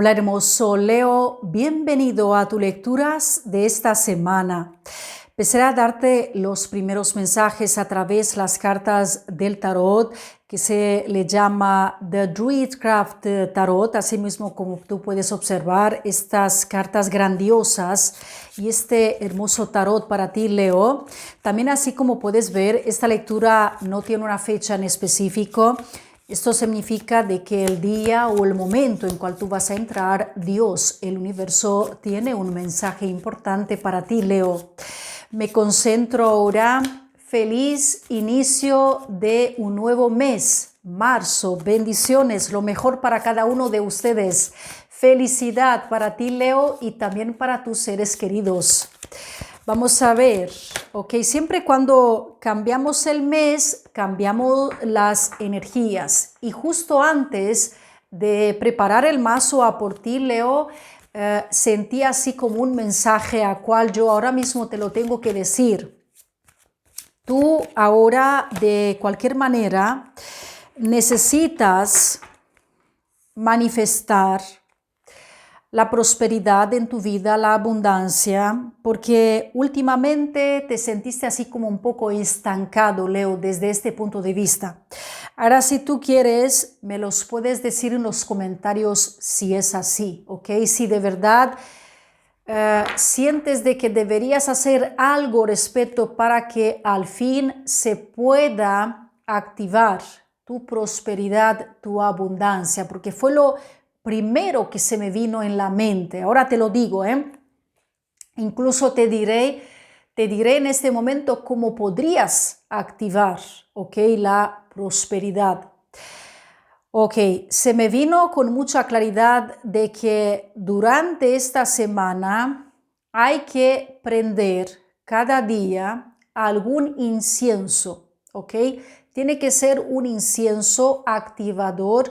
Hola hermoso Leo, bienvenido a tus lecturas de esta semana. Empezaré a darte los primeros mensajes a través de las cartas del tarot, que se le llama The Druidcraft Tarot, así mismo como tú puedes observar estas cartas grandiosas y este hermoso tarot para ti, Leo. También así como puedes ver, esta lectura no tiene una fecha en específico. Esto significa de que el día o el momento en cual tú vas a entrar, Dios, el universo, tiene un mensaje importante para ti, Leo. Me concentro ahora. Feliz inicio de un nuevo mes, marzo. Bendiciones, lo mejor para cada uno de ustedes. Felicidad para ti, Leo, y también para tus seres queridos. Vamos a ver, ok, siempre cuando cambiamos el mes, cambiamos las energías. Y justo antes de preparar el mazo a por ti, Leo, sentí así como un mensaje a cual yo ahora mismo te lo tengo que decir. Tú ahora, de cualquier manera, necesitas manifestar la prosperidad en tu vida, la abundancia, porque últimamente te sentiste así como un poco estancado, Leo, desde este punto de vista. Ahora, si tú quieres, me los puedes decir en los comentarios si es así, ¿ok? Si de verdad sientes de que deberías hacer algo respecto para que al fin se pueda activar tu prosperidad, tu abundancia, porque fue lo primero que se me vino en la mente. Ahora te lo digo, incluso te diré en este momento cómo podrías activar, ¿ok? La prosperidad. Ok, se me vino con mucha claridad de que durante esta semana hay que prender cada día algún incienso, ¿ok? Tiene que ser un incienso activador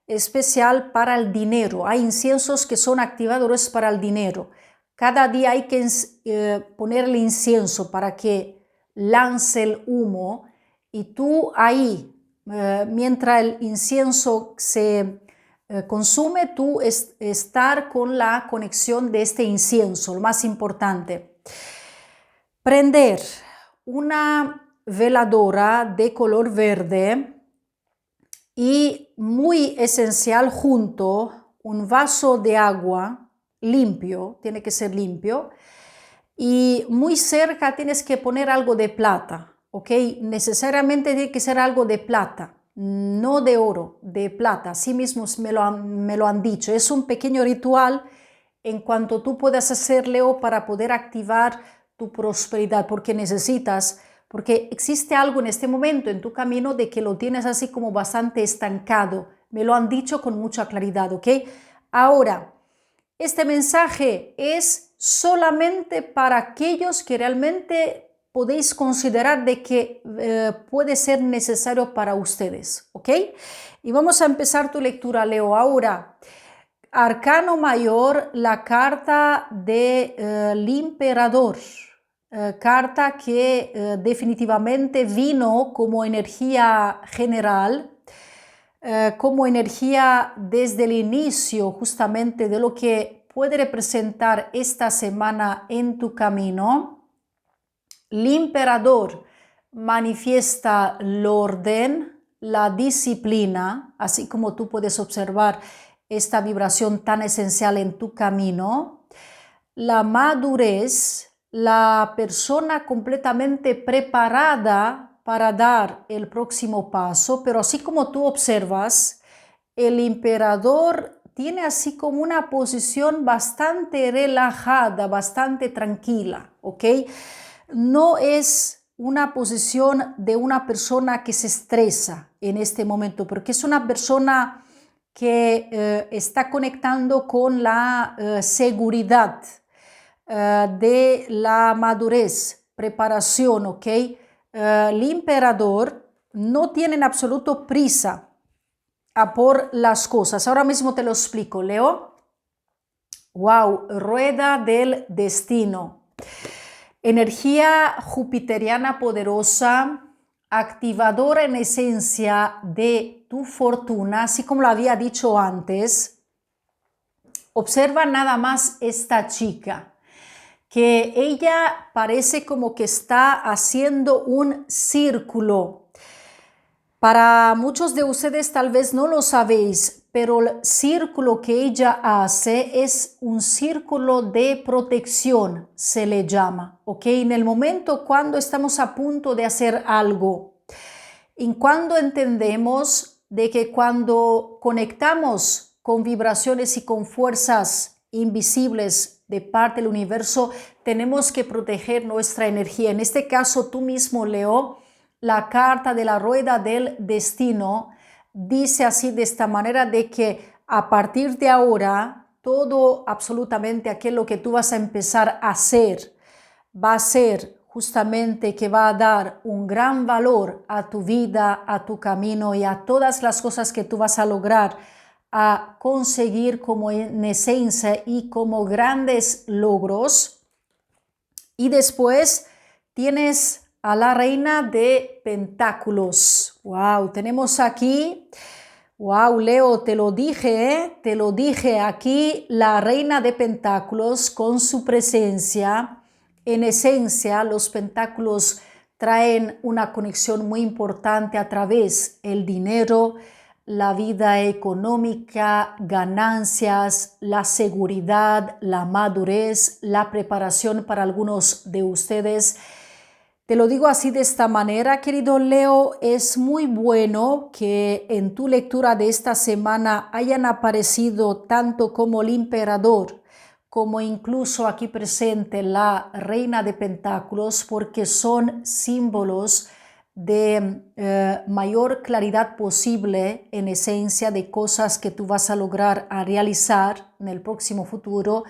especial para el dinero. Hay inciensos que son activadores para el dinero. Cada día hay que poner el incienso para que lance el humo y tú ahí, mientras el incienso se consume, tú estar con la conexión de este incienso, lo más importante. Prender una veladora de color verde y muy esencial junto un vaso de agua limpio, tiene que ser limpio, y muy cerca tienes que poner algo de plata, ¿ok? Necesariamente tiene que ser algo de plata, no de oro, de plata. Así mismo me lo han dicho. Es un pequeño ritual en cuanto tú puedas hacerlo para poder activar tu prosperidad, porque existe algo en este momento en tu camino de que lo tienes así como bastante estancado. Me lo han dicho con mucha claridad, ¿ok? Ahora, este mensaje es solamente para aquellos que realmente podéis considerar de que puede ser necesario para ustedes, ¿ok? Y vamos a empezar tu lectura, Leo. Ahora, Arcano Mayor, la carta del Emperador, carta que definitivamente vino como energía general, como energía desde el inicio justamente de lo que puede representar esta semana en tu camino. El Emperador manifiesta el orden, la disciplina, así como tú puedes observar esta vibración tan esencial en tu camino. La madurez, la persona completamente preparada para dar el próximo paso, pero así como tú observas, el emperador tiene así como una posición bastante relajada, bastante tranquila, ¿ok? No es una posición de una persona que se estresa en este momento, porque es una persona que está conectando con la seguridad de la madurez, preparación, ¿ok? El emperador no tiene en absoluto prisa a por las cosas. Ahora mismo te lo explico, Leo. Wow, rueda del destino. Energía jupiteriana poderosa, activadora en esencia de tu fortuna, así como lo había dicho antes. Observa nada más esta chica, que ella parece como que está haciendo un círculo. Para muchos de ustedes tal vez no lo sabéis, pero el círculo que ella hace es un círculo de protección, se le llama, ¿ok? En el momento cuando estamos a punto de hacer algo, en cuando entendemos de que cuando conectamos con vibraciones y con fuerzas invisibles de parte del universo, tenemos que proteger nuestra energía. En este caso, tú mismo, Leo, la carta de la rueda del destino dice así de esta manera de que a partir de ahora todo absolutamente aquello que tú vas a empezar a hacer va a ser justamente que va a dar un gran valor a tu vida, a tu camino y a todas las cosas que tú vas a lograr a conseguir como en esencia y como grandes logros. Y después tienes a la reina de pentáculos. Wow, tenemos aquí, wow, Leo, te lo dije, te lo dije, aquí la reina de pentáculos con su presencia. En esencia, los pentáculos traen una conexión muy importante a través del dinero, la vida económica, ganancias, la seguridad, la madurez, la preparación para algunos de ustedes. Te lo digo así de esta manera, querido Leo, es muy bueno que en tu lectura de esta semana hayan aparecido tanto como el emperador, como incluso aquí presente la reina de pentáculos, porque son símbolos de mayor claridad posible en esencia de cosas que tú vas a lograr a realizar en el próximo futuro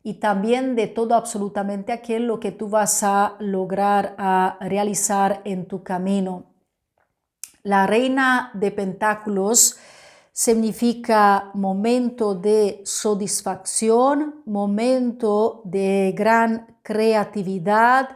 y también de todo absolutamente aquello que tú vas a lograr a realizar en tu camino. La reina de pentáculos significa momento de satisfacción, momento de gran creatividad,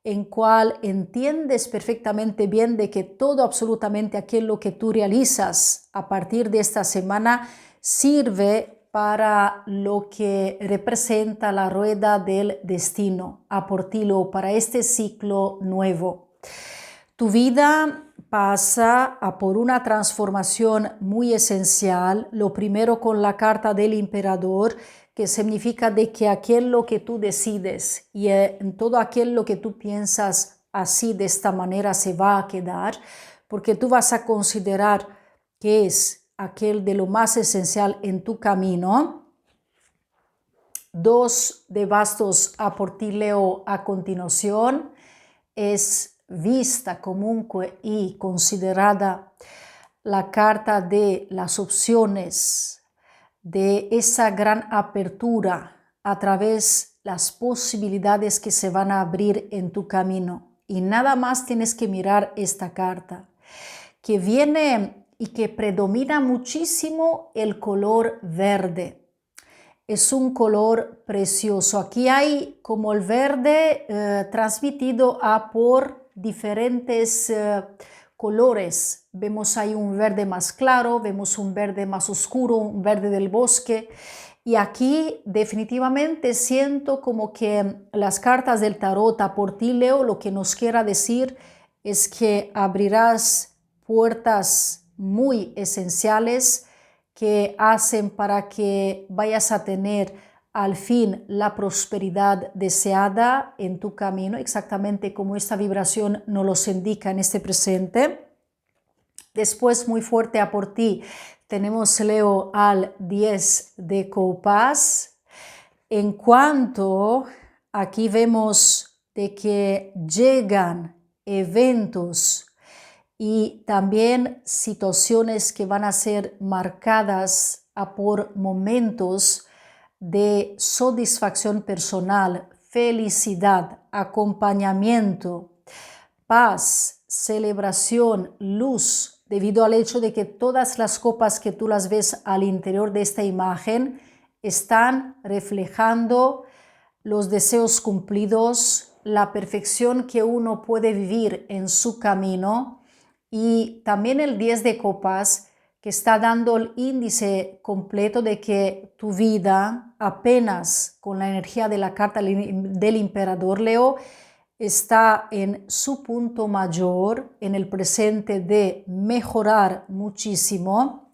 en cual entiendes perfectamente bien de que todo absolutamente aquello que tú realizas a partir de esta semana sirve para lo que representa la rueda del destino, a Portilo, para este ciclo nuevo. Tu vida pasa a por una transformación muy esencial, lo primero con la carta del emperador, que significa de que aquello que tú decides y en todo aquello que tú piensas así de esta manera se va a quedar, porque tú vas a considerar que es aquel de lo más esencial en tu camino. 2 de bastos a por ti, Leo, a continuación, es vista comunque y considerada la carta de las opciones, de esa gran apertura a través de las posibilidades que se van a abrir en tu camino. Y nada más tienes que mirar esta carta, que viene y que predomina muchísimo el color verde. Es un color precioso. Aquí hay como el verde transmitido por diferentes colores. Vemos ahí un verde más claro, vemos un verde más oscuro, un verde del bosque. Y aquí definitivamente siento como que las cartas del tarot a por ti, Leo, lo que nos quiera decir es que abrirás puertas muy esenciales que hacen para que vayas a tener al fin la prosperidad deseada en tu camino, exactamente como esta vibración nos los indica en este presente. Después, muy fuerte a por ti, tenemos, Leo, al 10 de copas. En cuanto aquí vemos de que llegan eventos y también situaciones que van a ser marcadas por momentos de satisfacción personal, felicidad, acompañamiento, paz, celebración, luz, debido al hecho de que todas las copas que tú las ves al interior de esta imagen están reflejando los deseos cumplidos, la perfección que uno puede vivir en su camino. Y también el 10 de copas que está dando el índice completo de que tu vida apenas con la energía de la carta del emperador Leo está en su punto mayor, en el presente de mejorar muchísimo.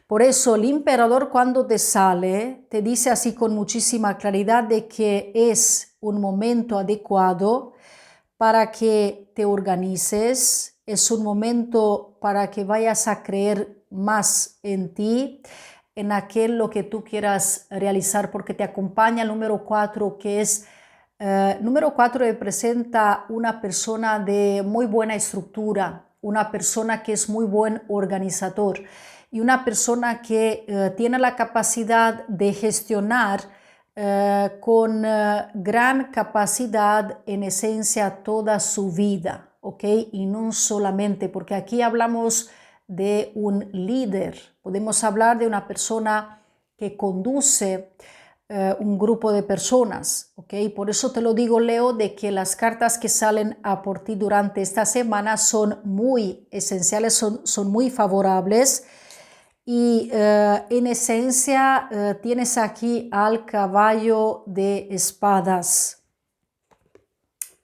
Por eso el emperador cuando te sale, te dice así con muchísima claridad de que es un momento adecuado para que te organices, es un momento para que vayas a creer más en ti, en aquello que tú quieras realizar, porque te acompaña el número 4, que es, número 4 representa una persona de muy buena estructura, una persona que es muy buen organizador y una persona que tiene la capacidad de gestionar con gran capacidad en esencia toda su vida, ¿ok? Y no solamente, porque aquí hablamos de un líder, podemos hablar de una persona que conduce un grupo de personas, ¿ok? Por eso te lo digo, Leo, de que las cartas que salen a por ti durante esta semana son muy esenciales, son muy favorables. Y en esencia tienes aquí al caballo de espadas.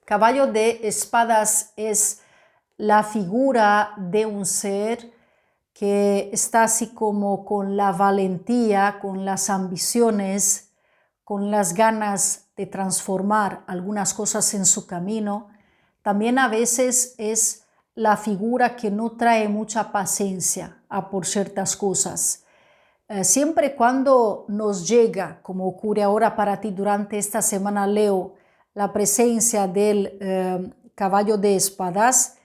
Caballo de espadas es la figura de un ser que está así como con la valentía, con las ambiciones, con las ganas de transformar algunas cosas en su camino. También a veces es la figura que no trae mucha paciencia a por ciertas cosas. Siempre cuando nos llega, como ocurre ahora para ti durante esta semana, Leo, la presencia del caballo de espadas,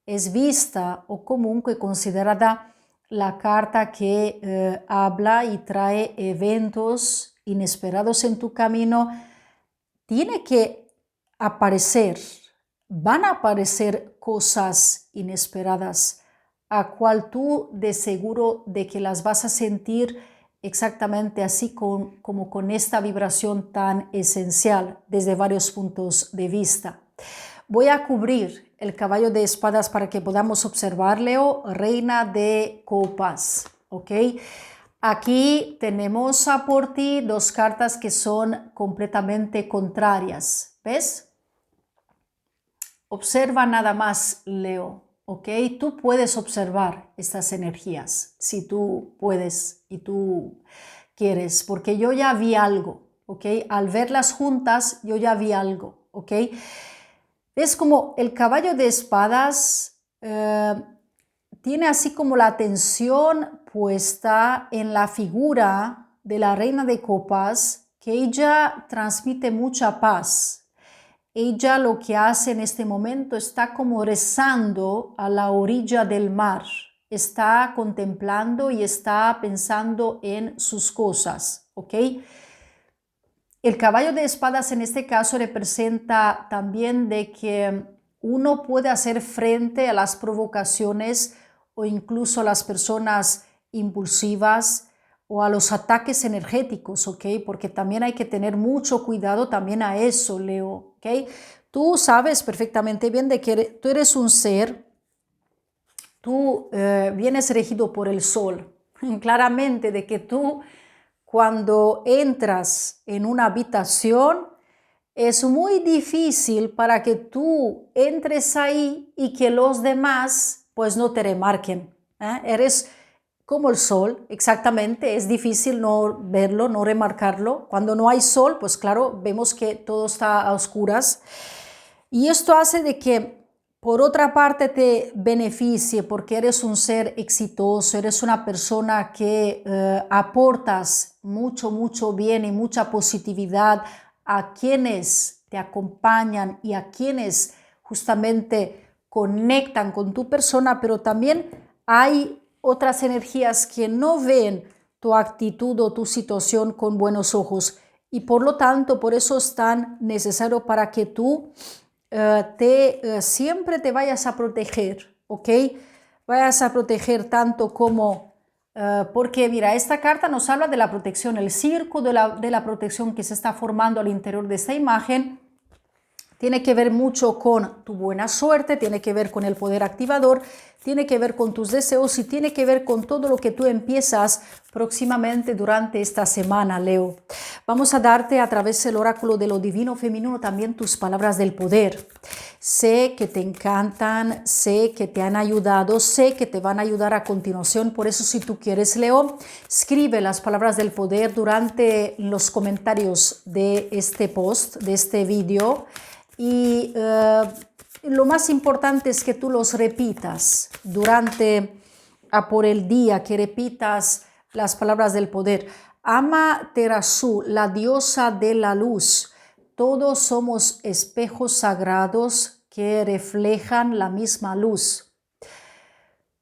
es vista o comunque considerada la carta que habla y trae eventos inesperados en tu camino. Tiene que aparecer, van a aparecer cosas inesperadas, a cual tú de seguro de que las vas a sentir exactamente así como con esta vibración tan esencial desde varios puntos de vista. Voy a cubrir el caballo de espadas para que podamos observar, Leo, reina de copas, ¿ok? Aquí tenemos a por ti dos cartas que son completamente contrarias, ¿ves? Observa nada más, Leo, ¿ok? Tú puedes observar estas energías, si tú puedes y tú quieres, porque yo ya vi algo, ¿ok? Al verlas juntas, yo ya vi algo, ¿ok? Es como el caballo de espadas tiene así como la atención puesta en la figura de la reina de copas, que ella transmite mucha paz. Ella lo que hace en este momento está como rezando a la orilla del mar, está contemplando y está pensando en sus cosas, ¿ok? El caballo de espadas en este caso representa también de que uno puede hacer frente a las provocaciones o incluso a las personas impulsivas o a los ataques energéticos, ¿ok? Porque también hay que tener mucho cuidado también a eso, Leo, ¿ok? Tú sabes perfectamente bien de que tú eres un ser, tú vienes regido por el sol, claramente de que tú cuando entras en una habitación, es muy difícil para que tú entres ahí y que los demás pues no te remarquen. Eres como el sol, exactamente, es difícil no verlo, no remarcarlo. Cuando no hay sol, pues claro, vemos que todo está a oscuras. Y esto hace de que por otra parte te beneficie porque eres un ser exitoso, eres una persona que aportas mucho bien y mucha positividad a quienes te acompañan y a quienes justamente conectan con tu persona, pero también hay otras energías que no ven tu actitud o tu situación con buenos ojos y por lo tanto por eso es tan necesario para que tú siempre te vayas a proteger, ¿ok? Vayas a proteger tanto como, porque mira, esta carta nos habla de la protección, el círculo de la protección que se está formando al interior de esta imagen Tiene que ver mucho con tu buena suerte, tiene que ver con el poder activador, tiene que ver con tus deseos y tiene que ver con todo lo que tú empiezas próximamente durante esta semana, Leo. Vamos a darte a través del oráculo de lo divino femenino también tus palabras del poder. Sé que te encantan, sé que te han ayudado, sé que te van a ayudar a continuación. Por eso, si tú quieres, Leo, escribe las palabras del poder durante los comentarios de este post, de este vídeo. Y lo más importante es que tú los repitas por el día, que repitas las palabras del poder. Ama Terasu, la diosa de la luz. Todos somos espejos sagrados que reflejan la misma luz.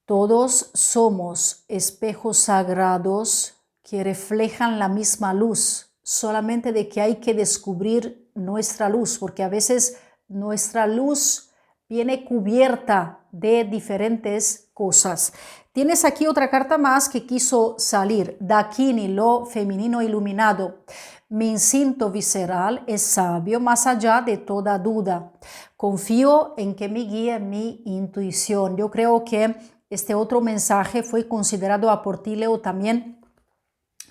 Todos somos espejos sagrados que reflejan la misma luz. Solamente de que hay que descubrir nuestra luz, porque a veces nuestra luz viene cubierta de diferentes cosas. Tienes aquí otra carta más que quiso salir. Dakini, lo femenino iluminado. Mi instinto visceral es sabio más allá de toda duda. Confío en que me guíe mi intuición. Yo creo que este otro mensaje fue considerado por ti, Leo, también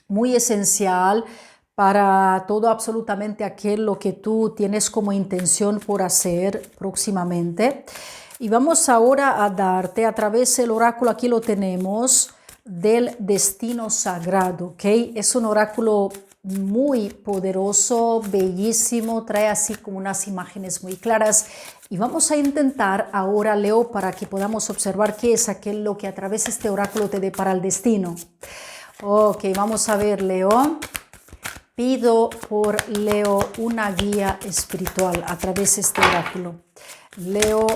muy esencial para todo absolutamente aquello que tú tienes como intención por hacer próximamente. Y vamos ahora a darte a través del oráculo, aquí lo tenemos, del destino sagrado, ¿ok? Es un oráculo muy poderoso, bellísimo, trae así como unas imágenes muy claras. Y vamos a intentar ahora, Leo, para que podamos observar qué es aquello que a través de este oráculo te depara el destino. Ok, vamos a ver, Leo. Pido por Leo una guía espiritual a través de este oráculo. Leo,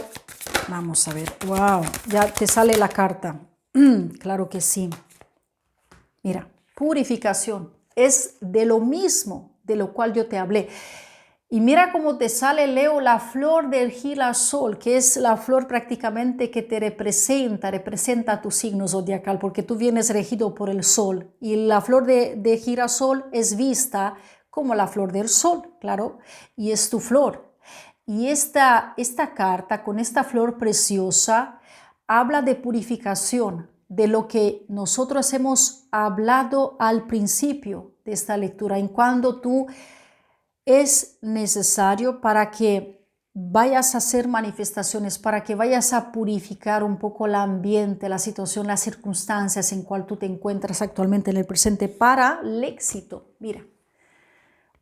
vamos a ver, wow, ya te sale la carta. Claro que sí. Mira, purificación es de lo mismo de lo cual yo te hablé. Y mira cómo te sale, Leo, la flor del girasol, que es la flor prácticamente que te representa tu signo zodiacal, porque tú vienes regido por el sol. Y la flor de girasol es vista como la flor del sol, claro, y es tu flor. Y esta carta con esta flor preciosa habla de purificación, de lo que nosotros hemos hablado al principio de esta lectura, en cuando tú es necesario para que vayas a hacer manifestaciones, para que vayas a purificar un poco el ambiente, la situación, las circunstancias en cual tú te encuentras actualmente en el presente para el éxito. Mira,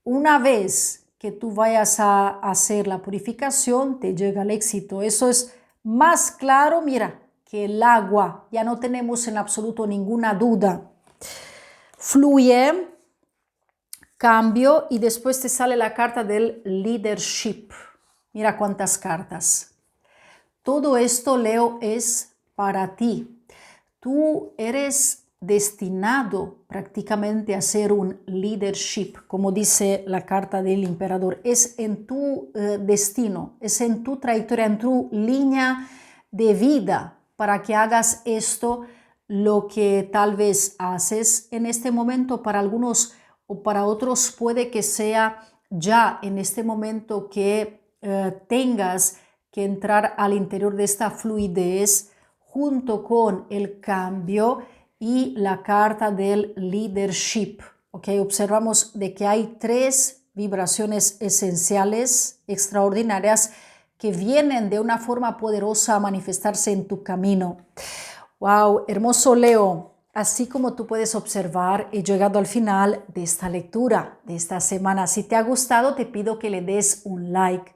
una vez que tú vayas a hacer la purificación, te llega el éxito. Eso es más claro, mira, que el agua. Ya no tenemos en absoluto ninguna duda. Fluye, cambio, y después te sale la carta del leadership. Mira cuántas cartas. Todo esto, Leo, es para ti. Tú eres destinado prácticamente a ser un leadership, como dice la carta del emperador. Es en tu destino, es en tu trayectoria, en tu línea de vida para que hagas esto, lo que tal vez haces en este momento. Para algunos o para otros puede que sea ya en este momento que tengas que entrar al interior de esta fluidez junto con el cambio y la carta del leadership. ¿Okay? Observamos de que hay 3 vibraciones esenciales, extraordinarias, que vienen de una forma poderosa a manifestarse en tu camino. ¡Wow! Hermoso, Leo. Así como tú puedes observar, he llegado al final de esta lectura, de esta semana. Si te ha gustado, te pido que le des un like.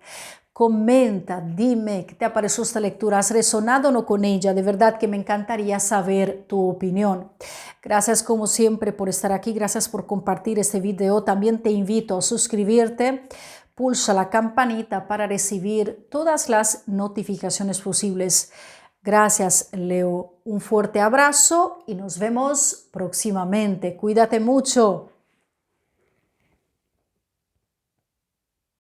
Comenta, dime qué te ha parecido esta lectura. ¿Has resonado o no con ella? De verdad que me encantaría saber tu opinión. Gracias como siempre por estar aquí. Gracias por compartir este video. También te invito a suscribirte. Pulsa la campanita para recibir todas las notificaciones posibles. Gracias, Leo. Un fuerte abrazo y nos vemos próximamente. Cuídate mucho.